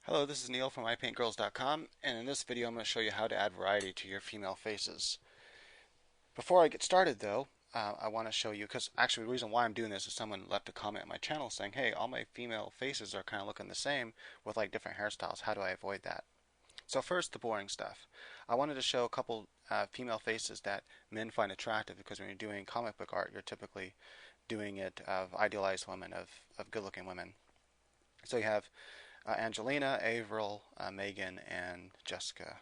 Hello, this is Neil from iPaintGirls.com, and in this video I'm going to show you how to add variety to your female faces. Before I get started though, I want to show you, because actually the reason why I'm doing this is someone left a comment on my channel saying, hey, all my female faces are kind of looking the same with like different hairstyles. How do I avoid that? So first, the boring stuff. I wanted to show a couple female faces that men find attractive because when you're doing comic book art, you're typically doing it of idealized women, of good-looking women. So you have Angelina, Avril, Megan, and Jessica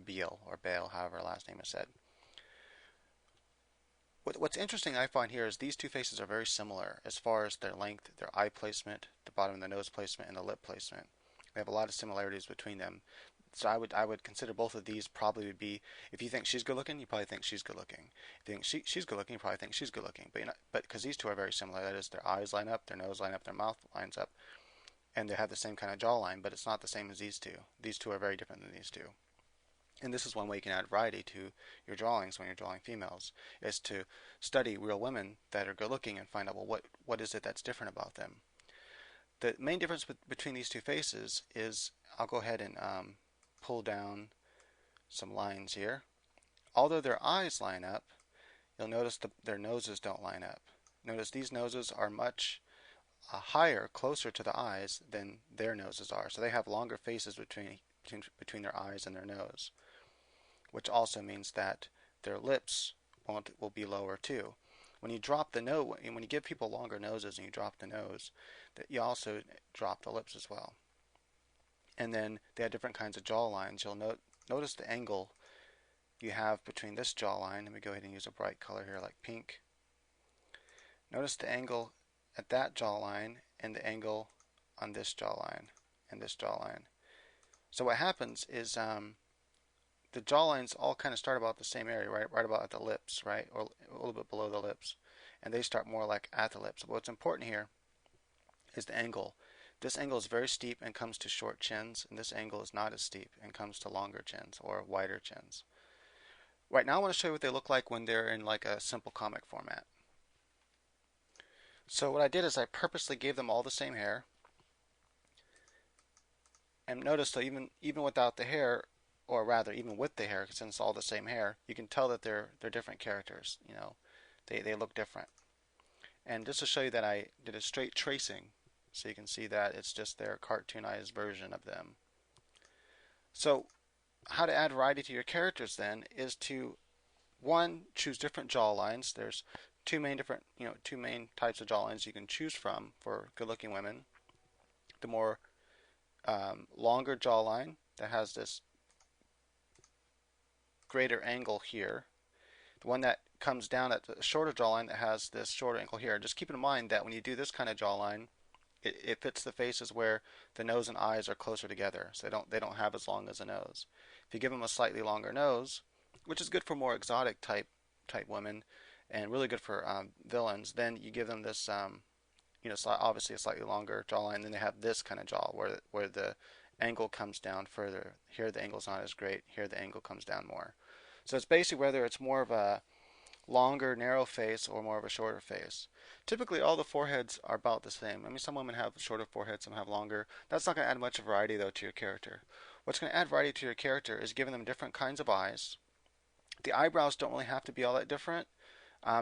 Biel, or Bale, however her last name is said. What's interesting I find here is these two faces are very similar as far as their length, their eye placement, the bottom of the nose placement, and the lip placement. They have a lot of similarities between them. So I would consider both of these probably would be, if you think she's good looking, you probably think she's good looking. If you think she's good looking, you probably think she's good looking. But because these two are very similar, that is, their eyes line up, their nose line up, their mouth lines up, and they have the same kind of jawline, but it's not the same as these two. These two are very different than these two. And this is one way you can add variety to your drawings when you're drawing females, is to study real women that are good looking and find out, well, what is it that's different about them. The main difference between these two faces is, I'll go ahead and pull down some lines here. Although their eyes line up, you'll notice their noses don't line up. Notice these noses are much higher, closer to the eyes than their noses are. So they have longer faces between their eyes and their nose, which also means that their lips will be lower too. When you drop the nose, when you give people longer noses and you drop the nose, that you also drop the lips as well. And then they have different kinds of jaw lines. You'll notice the angle you have between this jawline. Let me go ahead and use a bright color here like pink. Notice the angle at that jawline and the angle on this jawline and this jawline. So what happens is the jawlines all kind of start about the same area, right about at the lips, right, or a little bit below the lips, and they start more like at the lips. But what's important here is the angle. This angle is very steep and comes to short chins, and this angle is not as steep and comes to longer chins or wider chins. Right now I want to show you what they look like when they're in like a simple comic format. So what I did is I purposely gave them all the same hair. And notice though, even without the hair, or rather even with the hair, since it's all the same hair, you can tell that they're different characters. You know, they look different. And just to show you that I did a straight tracing, so you can see that it's just their cartoonized version of them. So how to add variety to your characters then is to, one, choose different jaw lines. There's two main types of jawlines you can choose from for good-looking women. The more longer jawline that has this greater angle here. The one that comes down at the shorter jawline that has this shorter angle here. Just keep in mind that when you do this kind of jawline, it fits the faces where the nose and eyes are closer together, so they don't have as long as a nose. If you give them a slightly longer nose, which is good for more exotic type women, and really good for villains, then you give them this, obviously a slightly longer jawline. Then they have this kind of jaw where the angle comes down further. Here the angle's not as great. Here the angle comes down more. So it's basically whether it's more of a longer, narrow face or more of a shorter face. Typically, all the foreheads are about the same. I mean, some women have shorter foreheads, some have longer. That's not going to add much variety, though, to your character. What's going to add variety to your character is giving them different kinds of eyes. The eyebrows don't really have to be all that different,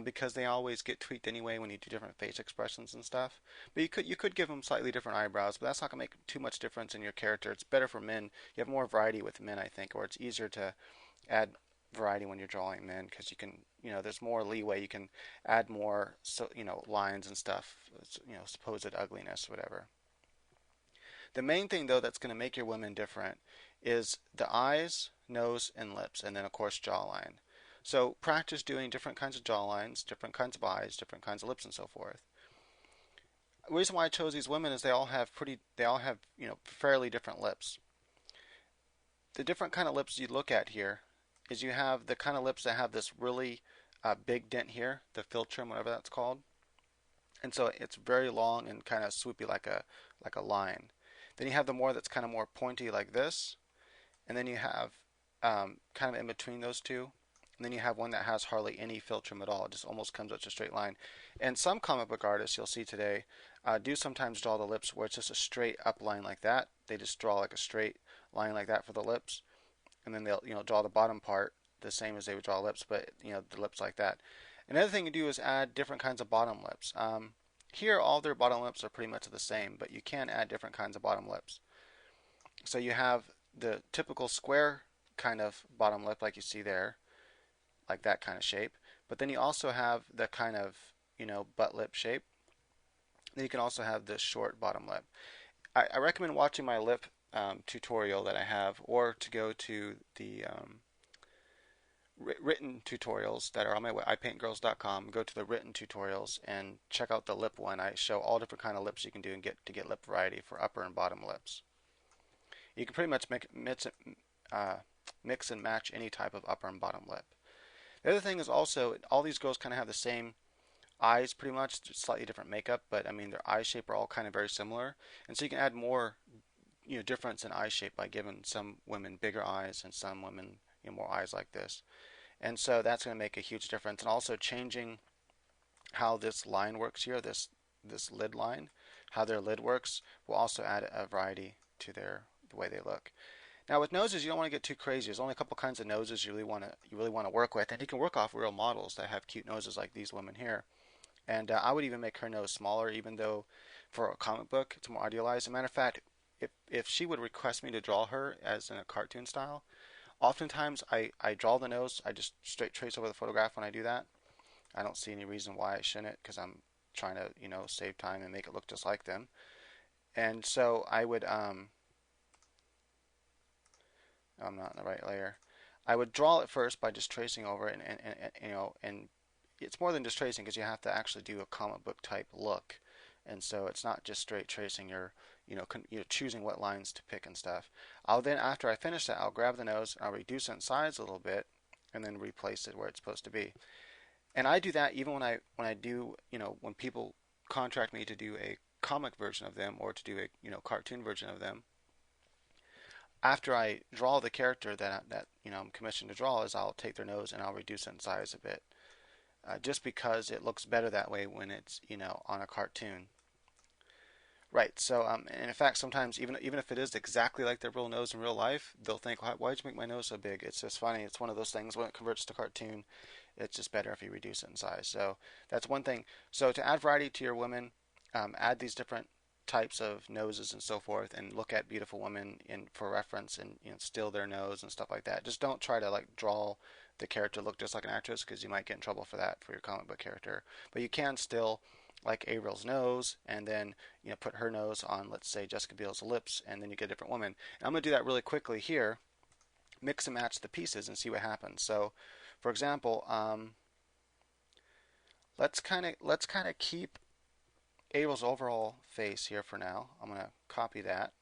because they always get tweaked anyway when you do different face expressions and stuff. But you could give them slightly different eyebrows, but that's not going to make too much difference in your character. It's better for men. You have more variety with men, I think, or it's easier to add variety when you're drawing men because you can, there's more leeway. You can add more, lines and stuff, supposed ugliness, whatever. The main thing, though, that's going to make your women different is the eyes, nose, and lips, and then, of course, jawline. So practice doing different kinds of jawlines, different kinds of eyes, different kinds of lips, and so forth. The reason why I chose these women is they all have fairly different lips. The different kind of lips you look at here is you have the kind of lips that have this really big dent here, the philtrum, whatever that's called, and so it's very long and kind of swoopy like a line. Then you have the more that's kind of more pointy like this, and then you have kind of in between those two. And then you have one that has hardly any fill trim at all. It just almost comes up to a straight line. And some comic book artists you'll see today do sometimes draw the lips where it's just a straight up line like that. They just draw like a straight line like that for the lips, and then they'll draw the bottom part the same as they would draw lips, but the lips like that. Another thing you do is add different kinds of bottom lips. Here, all their bottom lips are pretty much the same, but you can add different kinds of bottom lips. So you have the typical square kind of bottom lip like you see there, like that kind of shape. But then you also have the kind of, butt lip shape. Then you can also have the short bottom lip. I recommend watching my lip tutorial that I have, or to go to the written tutorials that are on my website, ipaintgirls.com. Go to the written tutorials and check out the lip one. I show all different kind of lips you can do and get lip variety for upper and bottom lips. You can pretty much mix and match any type of upper and bottom lip. The other thing is also all these girls kind of have the same eyes pretty much, just slightly different makeup, but I mean their eye shape are all kind of very similar, and so you can add more difference in eye shape by giving some women bigger eyes and some women more eyes like this. And so that's going to make a huge difference. And also changing how this line works here, this lid line, how their lid works, will also add a variety to the way they look. Now with noses, you don't want to get too crazy. There's only a couple kinds of noses you really want to work with, and you can work off real models that have cute noses like these women here. And I would even make her nose smaller, even though for a comic book it's more idealized. As a matter of fact, if she would request me to draw her as in a cartoon style, oftentimes I draw the nose. I just straight trace over the photograph when I do that. I don't see any reason why I shouldn't, because I'm trying to save time and make it look just like them. And so I would I'm not in the right layer. I would draw it first by just tracing over it, and it's more than just tracing, because you have to actually do a comic book type look, and so it's not just straight tracing. You're choosing what lines to pick and stuff. I'll then, after I finish that, I'll grab the nose, I'll reduce it in size a little bit, and then replace it where it's supposed to be. And I do that even when I do, when people contract me to do a comic version of them or to do a cartoon version of them. After I draw the character that I'm commissioned to draw, is I'll take their nose and I'll reduce it in size a bit, just because it looks better that way when it's on a cartoon. Right. So, and in fact, sometimes even if it is exactly like their real nose in real life, they'll think, "Why'd you make my nose so big?" It's just funny. It's one of those things when it converts to cartoon, it's just better if you reduce it in size. So that's one thing. So to add variety to your women, add these different types of noses and so forth, and look at beautiful women for reference, and steal their nose and stuff like that. Just don't try to like draw the character look just like an actress, because you might get in trouble for that for your comic book character. But you can still like Ariel's nose, and then put her nose on, let's say, Jessica Biel's lips, and then you get a different woman. And I'm going to do that really quickly here, mix and match the pieces and see what happens. So, for example, let's kind of keep Ariel's overall face here for now. I'm going to copy that,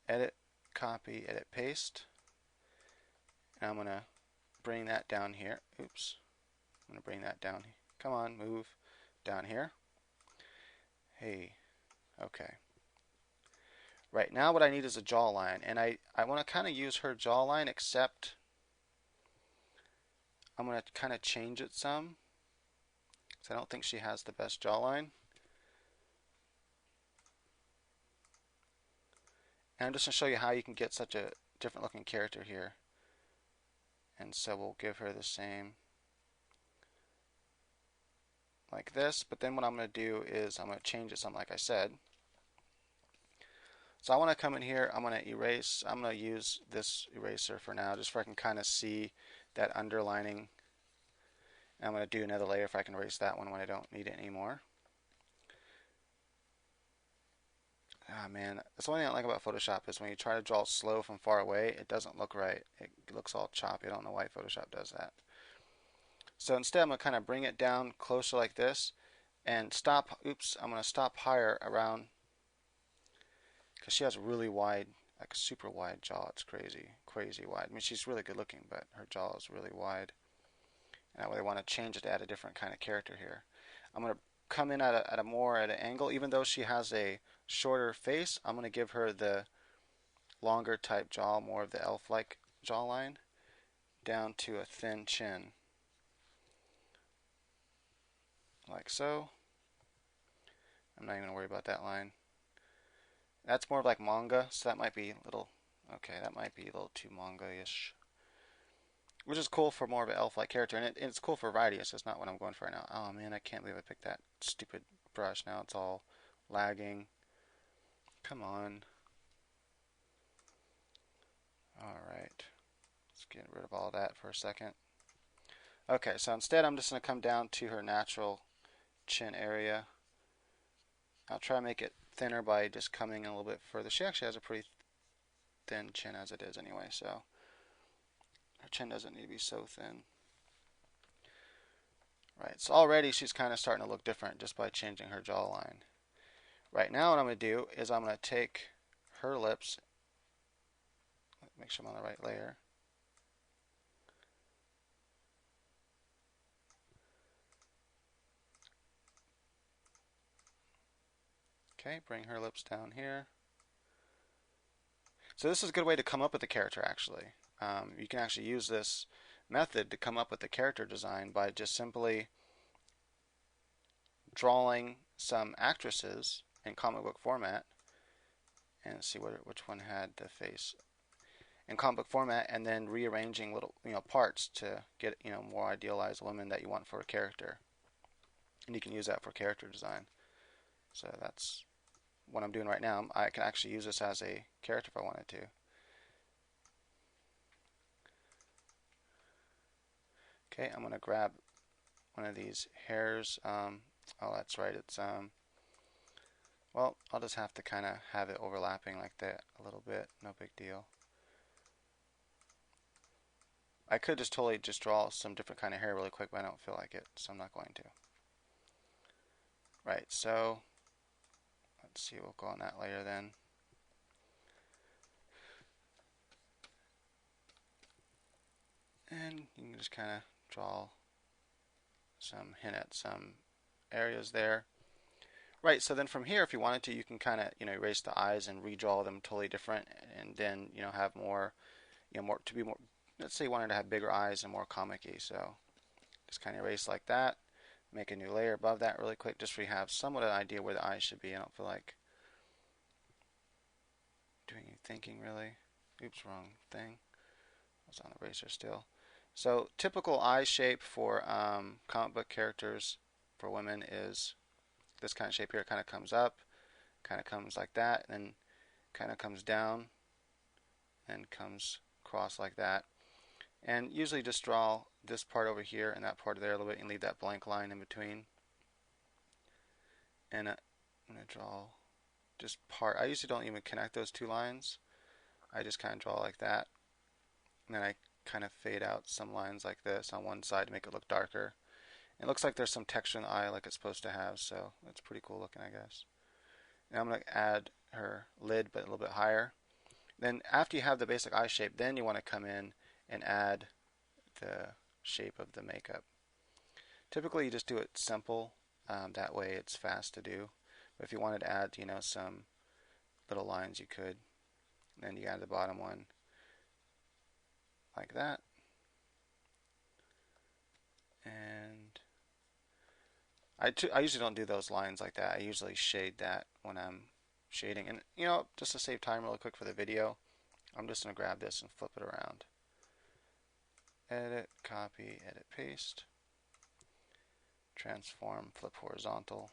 edit, copy, edit, paste, and I'm going to bring that down here. Oops, I'm going to bring that down. Come on, move down here. Hey, okay. Right, now what I need is a jawline, and I want to kind of use her jawline, except I'm going to kind of change it some, because I don't think she has the best jawline. And I'm just going to show you how you can get such a different looking character here. And so we'll give her the same like this, but then what I'm going to do is I'm going to change it some, like I said. So I want to come in here, I'm going to erase, I'm going to use this eraser for now, just so I can kind of see that underlining. And I'm going to do another layer if I can erase that one when I don't need it anymore. Ah, man, that's the only thing I like about Photoshop is when you try to draw slow from far away, it doesn't look right. It looks all choppy. I don't know why Photoshop does that. So instead, I'm going to kind of bring it down closer like this and stop. Oops, I'm going to stop higher around, because she has a really wide, like a super wide jaw. It's crazy, crazy wide. I mean, she's really good looking, but her jaw is really wide. And that way I want to change it to add a different kind of character here. I'm going to come in at an angle. Even though she has a shorter face, I'm going to give her the longer type jaw, more of the elf-like jawline. down to a thin chin, like so. I'm not even going to worry about that line. That's more like manga, so that might be a little, okay, that might be a little too manga-ish. Which is cool for more of an elf-like character, and it's cool for variety, it's just not what I'm going for right now. Oh man, I can't believe I picked that stupid brush. Now it's all lagging. Come on. Alright, let's get rid of all that for a second. Okay, so instead I'm just going to come down to her natural chin area. I'll try to make it thinner by just coming a little bit further. She actually has a pretty thin chin as it is anyway, so her chin doesn't need to be so thin. Right, so already she's kind of starting to look different just by changing her jawline. Right now what I'm going to do is I'm going to take her lips, make sure I'm on the right layer. Okay, bring her lips down here. So this is a good way to come up with the character actually. You can actually use this method to come up with the character design by just simply drawing some actresses in comic book format, and see which one had the face in comic book format, and then rearranging little parts to get more idealized women that you want for a character, and you can use that for character design. So that's what I'm doing right now. I can actually use this as a character if I wanted to. Okay, I'm going to grab one of these hairs. Oh, that's right. It's well, I'll just have to kind of have it overlapping like that a little bit. No big deal. I could just totally just draw some different kind of hair really quick, but I don't feel like it, so I'm not going to. Right, so let's see, we'll go on that layer then. And you can just kind of draw some, hint at some areas there. Right, so then from here, if you wanted to, you can kind of erase the eyes and redraw them totally different, and then have more, more to be more. Let's say you wanted to have bigger eyes and more comic-y, so just kind of erase like that. Make a new layer above that really quick, just so you have somewhat of an idea where the eyes should be. I don't feel like doing any thinking really. Oops, wrong thing. I was on the eraser still. So typical eye shape for comic book characters for women is this kind of shape here. It kind of comes up, kind of comes like that, and then kind of comes down and comes across like that. And usually just draw this part over here and that part there a little bit and leave that blank line in between. And I'm going to draw just part. I usually don't even connect those two lines. I just kind of draw like that. And then I kind of fade out some lines like this on one side to make it look darker. It looks like there's some texture in the eye like it's supposed to have, so that's pretty cool looking, I guess. Now I'm going to add her lid, but a little bit higher. Then after you have the basic eye shape, then you want to come in and add the shape of the makeup. Typically you just do it simple, that way it's fast to do. But if you wanted to add some little lines, you could. Then you add the bottom one like that. And I usually don't do those lines like that. I usually shade that when I'm shading. And just to save time really quick for the video, I'm just going to grab this and flip it around. Edit, copy, edit, paste. Transform, flip horizontal.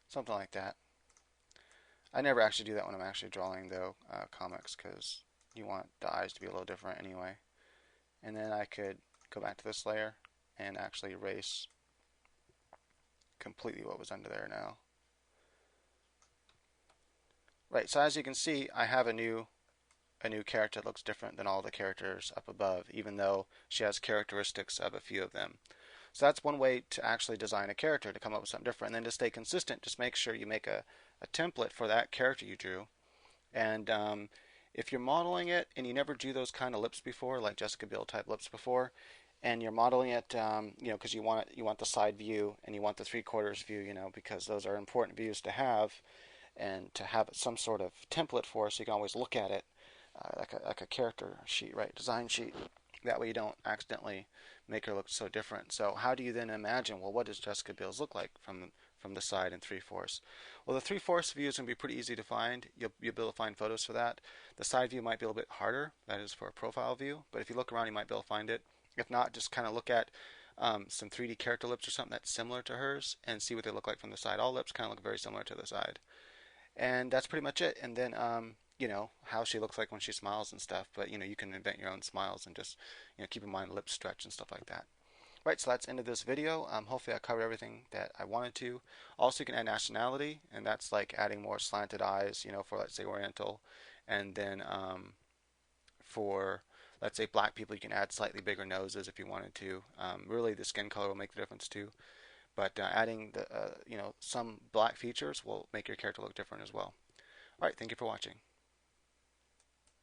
Something like that. I never actually do that when I'm actually drawing though comics, because you want the eyes to be a little different anyway. And then I could go back to this layer and actually erase completely what was under there now. Right, so as you can see, I have a new character that looks different than all the characters up above, even though she has characteristics of a few of them. So that's one way to actually design a character, to come up with something different. And then to stay consistent, just make sure you make a template for that character you drew. And if you're modeling it and you never drew those kind of lips before, like Jessica Biel type lips before, and you're modeling it, because you want the side view and you want the 3/4 view, because those are important views to have and to have some sort of template for, so you can always look at it like a character sheet, right? Design sheet. That way you don't accidentally make her look so different. So how do you then imagine, well, what does Jessica Biel's look like from the side and 3/4? Well, the 3/4 view is going to be pretty easy to find. You'll be able to find photos for that. The side view might be a little bit harder. That is for a profile view. But if you look around, you might be able to find it. If not, just kind of look at some 3D character lips or something that's similar to hers and see what they look like from the side. All lips kind of look very similar to the side. And that's pretty much it. And then, how she looks like when she smiles and stuff. But, you can invent your own smiles and just, keep in mind lip stretch and stuff like that. Right, so that's the end of this video. Hopefully I covered everything that I wanted to. Also, you can add nationality, and that's like adding more slanted eyes, for, let's say, Oriental. And then for, let's say, black people, you can add slightly bigger noses if you wanted to. Really, the skin color will make the difference too. But adding some black features will make your character look different as well. All right, thank you for watching.